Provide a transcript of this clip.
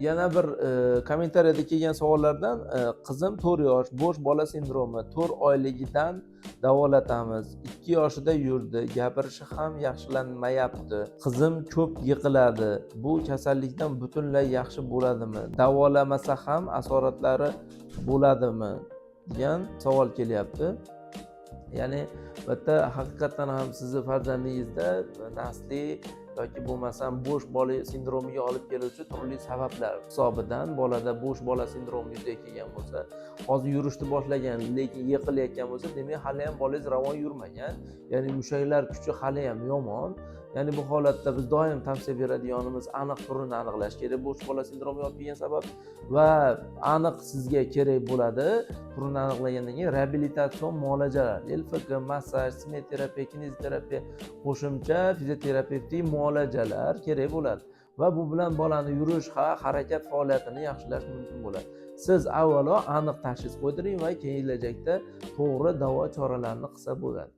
Yana bir kommentariyada kelgan savollardan qizim 4 yosh, bo'sh bola sindromi, 4 oyligidan davolatamiz. 2 yoshida yurdi, gapirishi ham yaxshilanmayapti. Qizim ko'p yiqiladi. Bu kasallikdan butunlay yaxshi bo'ladimi? Davolamasa ham asoratlari bo'ladimi? degan savol kelyapti. Ya'ni bu yerda haqiqatan ham sizni farzandingizda nasliy yoki bo'lmasam bo'sh bola sindromiga olib keluvchi turli sabablar hisobidan bolada bo'sh bola sindromi yuzaga kelgan bo'lsa, hozir yurishni boshlagan, lekin yiqilayotgan bo'lsa, demak hali ham bolangiz ravon yurmagan. Ya'ni mushaklar kuchi hali ham yomon. Ya'ni bu holatda biz doim tavsiya beradiganimiz aniq turini aniqlash kerak. Bo'sh bola sindromi olib kelgan sabab va aniq sizga kerak bo'ladi. Turini aniqlagandan keyin reabilitatsion muolajalar, LFK, massaj, simyoterapiya, kineziterapiya, qo'shimcha fizioterapevtik muolajalar kerak bo'ladi va bu bilan bolani yurish, harakat faoliyatini yaxshilash mumkin bo'ladi. Siz avvalo aniq tashxis qo'ydiring va kelajakda to'g'ri davo choralarini qilsa bo'ladi.